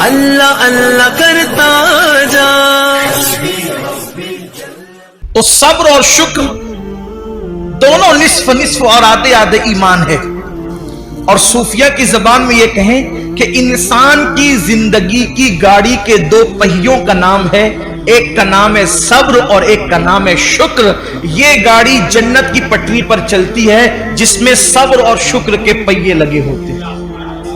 اللہ اللہ کرتا جا۔ تو صبر اور شکر دونوں نصف نصف اور آدھے آدھے ایمان ہے۔ اور صوفیہ کی زبان میں یہ کہیں کہ انسان کی زندگی کی گاڑی کے دو پہیوں کا نام ہے، ایک کا نام ہے صبر اور ایک کا نام ہے شکر۔ یہ گاڑی جنت کی پٹری پر چلتی ہے جس میں صبر اور شکر کے پہیے لگے ہوتے ہیں۔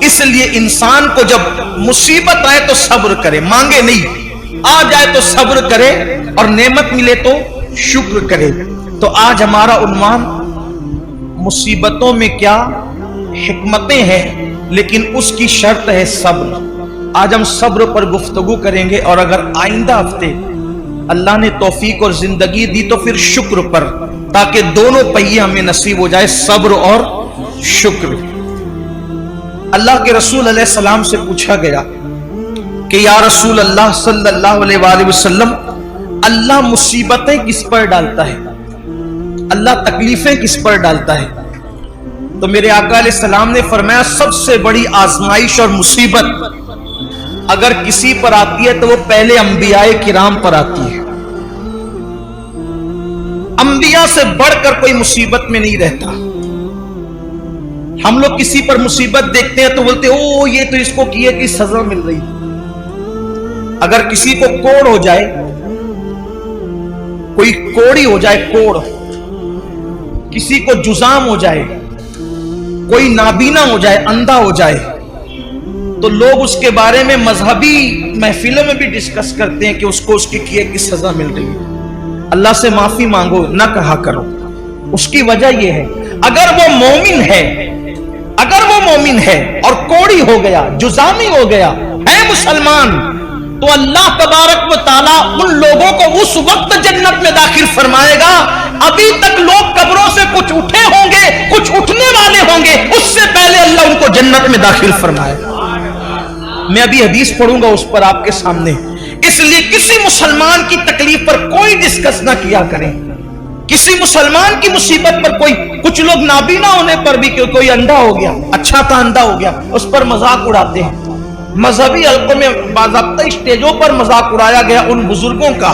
اس لیے انسان کو جب مصیبت آئے تو صبر کرے، مانگے نہیں، آ جائے تو صبر کرے اور نعمت ملے تو شکر کرے۔ تو آج ہمارا عنوان مصیبتوں میں کیا حکمتیں ہیں، لیکن اس کی شرط ہے صبر۔ آج ہم صبر پر گفتگو کریں گے، اور اگر آئندہ ہفتے اللہ نے توفیق اور زندگی دی تو پھر شکر پر، تاکہ دونوں پہیے ہمیں نصیب ہو جائے، صبر اور شکر۔ اللہ کے رسول علیہ السلام سے پوچھا گیا کہ یا رسول اللہ صلی اللہ علیہ وآلہ وسلم، اللہ مصیبتیں کس پر ڈالتا ہے، اللہ تکلیفیں کس پر ڈالتا ہے؟ تو میرے آقا علیہ السلام نے فرمایا سب سے بڑی آزمائش اور مصیبت اگر کسی پر آتی ہے تو وہ پہلے انبیاء کرام پر آتی ہے۔ انبیاء سے بڑھ کر کوئی مصیبت میں نہیں رہتا۔ ہم لوگ کسی پر مصیبت دیکھتے ہیں تو بولتے او یہ تو اس کو کیے کہ سزا مل رہی۔ اگر کسی کو کوڑ ہو جائے، کوئی کوڑی ہو جائے، کوڑ، کسی کو جزام ہو جائے، کوئی نابینا ہو جائے، اندھا ہو جائے، تو لوگ اس کے بارے میں مذہبی محفلوں میں بھی ڈسکس کرتے ہیں کہ اس کو اس کے کیے کی سزا مل رہی ہے۔ اللہ سے معافی مانگو نہ کہا کرو۔ اس کی وجہ یہ ہے اگر وہ مومن ہے اور کوڑی ہو گیا، جزامی ہو گیا، ہے مسلمان، تو اللہ تبارک و تعالیٰ ان لوگوں کو اس وقت جنت میں داخل فرمائے گا۔ ابھی تک لوگ قبروں سے کچھ اٹھے ہوں گے، کچھ اٹھنے والے ہوں گے، اس سے پہلے اللہ ان کو جنت میں داخل فرمائے گا۔ میں ابھی حدیث پڑھوں گا اس پر آپ کے سامنے۔ اس لیے کسی مسلمان کی تکلیف پر کوئی ڈسکس نہ کیا کریں، کسی مسلمان کی مصیبت پر کوئی، کچھ لوگ نابینا ہونے پر بھی کہ کوئی اندھا ہو گیا، اچھا تھا اندھا ہو گیا، اس پر مذاق اڑاتے ہیں۔ مذہبی حلقوں میں باضابطہ اسٹیجوں پر مذاق اڑایا گیا ان بزرگوں کا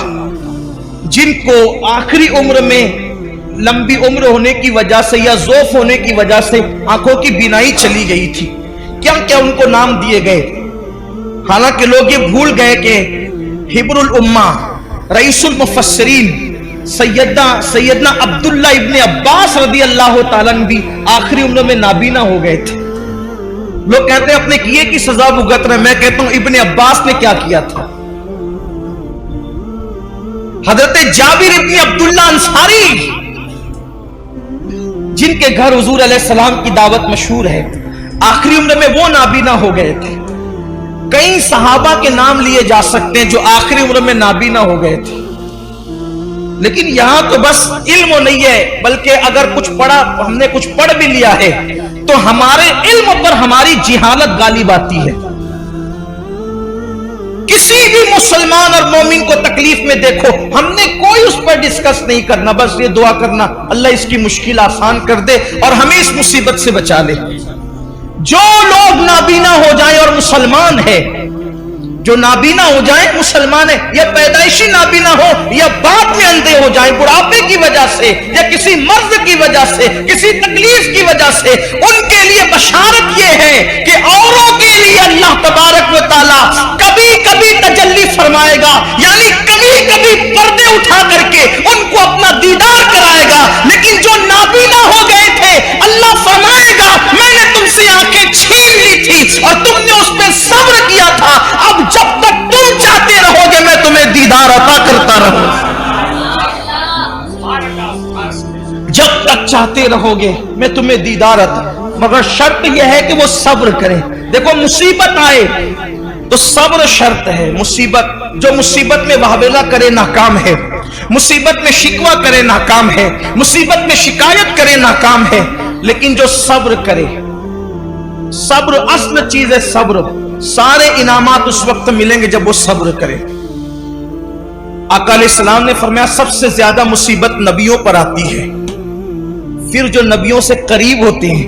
جن کو آخری عمر میں لمبی عمر ہونے کی وجہ سے یا ضعف ہونے کی وجہ سے آنکھوں کی بینائی چلی گئی تھی، کیا کیا ان کو نام دیے گئے۔ حالانکہ لوگ یہ بھول گئے کہ حبر الامہ، رئیس المفسرین سیدنا عبداللہ ابن عباس رضی اللہ تعالیٰ عنہ بھی آخری عمر میں نابینا ہو گئے تھے۔ لوگ کہتے ہیں اپنے کیے کی سزا بھگت رہے، میں کہتا ہوں ابن عباس نے کیا کیا تھا۔ حضرت جابر ابن عبداللہ انصاری جن کے گھر حضور علیہ السلام کی دعوت مشہور ہے، آخری عمر میں وہ نابینا ہو گئے تھے۔ کئی صحابہ کے نام لیے جا سکتے ہیں جو آخری عمر میں نابینا ہو گئے تھے، لیکن یہاں تو بس علم نہیں ہے، بلکہ اگر کچھ پڑھا، ہم نے کچھ پڑھ بھی لیا ہے تو ہمارے علم پر ہماری جہالت غالب آتی ہے۔ کسی بھی مسلمان اور مومن کو تکلیف میں دیکھو، ہم نے کوئی اس پر ڈسکس نہیں کرنا، بس یہ دعا کرنا اللہ اس کی مشکل آسان کر دے اور ہمیں اس مصیبت سے بچا لے۔ جو لوگ نابینا ہو جائیں اور مسلمان ہے، جو نابینا ہو جائیں مسلمان ہے، یا پیدائشی نابینا ہو یا بعد میں اندھے ہو جائیں بڑھاپے کی وجہ سے یا کسی مرض کی وجہ سے، کسی تکلیف کی وجہ سے، ان کے لیے بشارت یہ ہے کہ اوروں کے لیے اللہ تبارک و تعالیٰ کبھی کبھی تجلی فرمائے گا، یعنی کبھی کبھی پردے اٹھا کر کے ان کو اپنا دیدار کرائے گا۔ لیکن جو نابینا ہو گئے تھے، اللہ فرمائے گا میں نے تم سے آنکھیں چھین لی تھی اور تم نے اس پہ صبر کیا تھا، اب جب تک تم چاہتے رہو گے میں تمہیں دیدار عطا کرتا رہوں گا، جب تک چاہتے رہو گے میں تمہیں دیدار عطا، مگر شرط یہ ہے کہ وہ صبر کرے۔ دیکھو مصیبت آئے تو صبر شرط ہے۔ جو مصیبت میں واویلا کرے ناکام ہے، مصیبت میں شکوہ کرے ناکام ہے، مصیبت میں شکایت کرے ناکام ہے، لیکن جو صبر کرے، صبر اصل چیز ہے۔ صبر سارے انعامات اس وقت ملیں گے جب وہ صبر کرے۔ آقا علیہ السلام نے فرمایا سب سے زیادہ مصیبت نبیوں پر آتی ہے، پھر جو نبیوں سے قریب ہوتے ہیں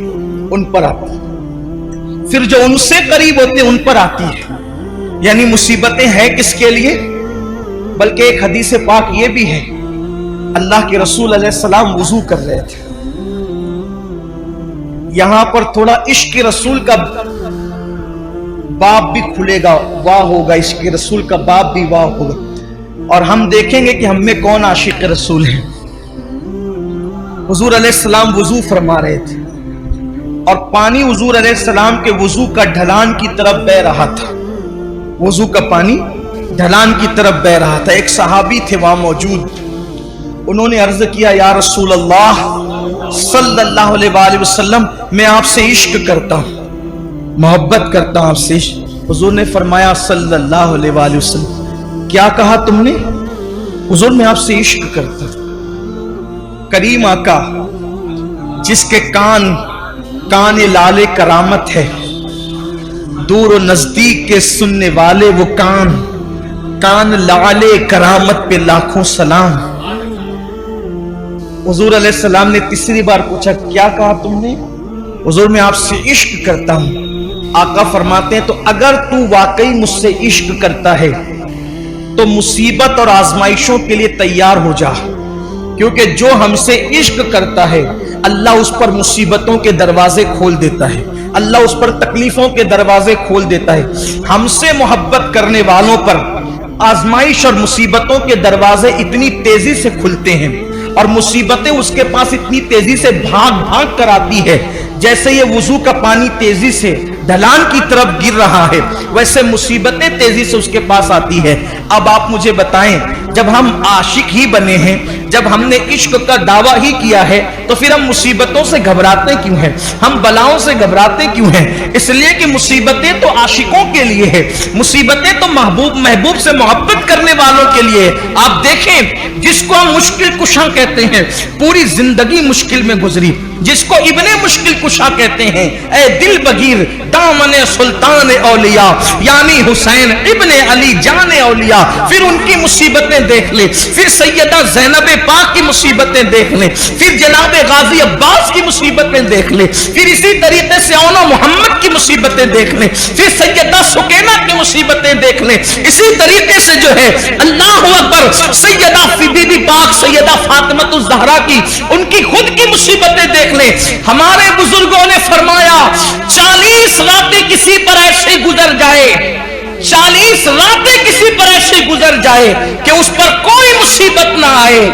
ان پر آتی ہے، پھر جو ان سے قریب ہوتے ہیں ان پر آتی ہے۔ یعنی مصیبتیں ہیں کس کے لیے؟ بلکہ ایک حدیث پاک یہ بھی ہے، اللہ کے رسول علیہ السلام وضو کر رہے تھے، یہاں پر تھوڑا عشق رسول کا باب بھی کھلے گا، واہ ہوگا، عشق رسول کا باب بھی واہ ہوگا، اور ہم دیکھیں گے کہ ہم میں کون عاشق رسول ہیں۔ حضور علیہ السلام وضو فرما رہے تھے اور پانی حضور علیہ السلام کے وضو کا ڈھلان کی طرف بہ رہا تھا، وضو کا پانی ڈھلان کی طرف بہ رہا تھا۔ ایک صحابی تھے وہاں موجود، انہوں نے عرض کیا یا رسول اللہ صلی اللہ علیہ وآلہ وسلم، میں آپ سے عشق کرتا ہوں، محبت کرتا ہوں آپ سے۔ حضور نے فرمایا صلی اللہ علیہ وآلہ وسلم، کیا کہا تم نے؟ حضور میں آپ سے عشق کرتا ہوں۔ کریم آقا جس کے کان لال کرامت ہے، دور و نزدیک کے سننے والے وہ کان لال کرامت پہ لاکھوں سلام۔ حضور علیہ السلام نے تیسری بار پوچھا کیا کہا تم نے؟ حضور میں آپ سے عشق کرتا ہوں۔ آقا فرماتے ہیں تو اگر تو واقعی مجھ سے عشق کرتا ہے تو مصیبت اور آزمائشوں کے لیے تیار ہو جا، کیونکہ جو ہم سے عشق کرتا ہے اللہ اس پر مصیبتوں کے دروازے کھول دیتا ہے، اللہ اس پر تکلیفوں کے دروازے کھول دیتا ہے۔ ہم سے محبت کرنے والوں پر آزمائش اور مصیبتوں کے دروازے اتنی تیزی سے کھلتے ہیں اور مصیبتیں اس کے پاس اتنی تیزی سے بھاگ کر آتی ہے، جیسے یہ وضو کا پانی تیزی سے ڈھلان کی طرف گر رہا ہے ویسے مصیبتیں تیزی سے اس کے پاس آتی ہے۔ اب آپ مجھے بتائیں، جب ہم عاشق ہی بنے ہیں، جب ہم نے عشق کا دعویٰ ہی کیا ہے تو پھر ہم مصیبتوں سے گھبراتے کیوں ہیں؟ ہم بلاؤں سے گھبراتے کیوں ہیں؟ اس لیے کہ مصیبتیں تو عاشقوں کے لیے ہے، مصیبتیں تو محبوب سے محبت کرنے والوں کے لیے۔ آپ دیکھیں جس کو ہم مشکل کشا کہتے ہیں، پوری زندگی مشکل میں گزری، جس کو ابن مشکل کشا کہتے ہیں، اے دل بگیر دامن سلطان اولیاء یعنی حسین ابن علی جان اولیاء، پھر ان کی مصیبتیں دیکھ لے، پھر سیدہ زینب پاک کی مصیبتیں دیکھ لے، پھر جناب غازی عباس کی مصیبتیں دیکھ لے، پھر اسی طریقے سے اونا محمد کی مصیبتیں دیکھ لے، پھر سیدہ سکینہ کی مصیبتیں دیکھ لے، اسی طریقے سے جو ہے اللہ اکبر سیدہ بی بی پاک سیدہ فاطمہ الزہرا کی ان کی خود کی مصیبتیں دیکھ لیں۔ ہمارے بزرگوں نے فرمایا 40 راتیں کسی پر ایسے گزر جائے، 40 راتیں کسی پر ایسے گزر جائے کہ اس پر کوئی مصیبت نہ آئے،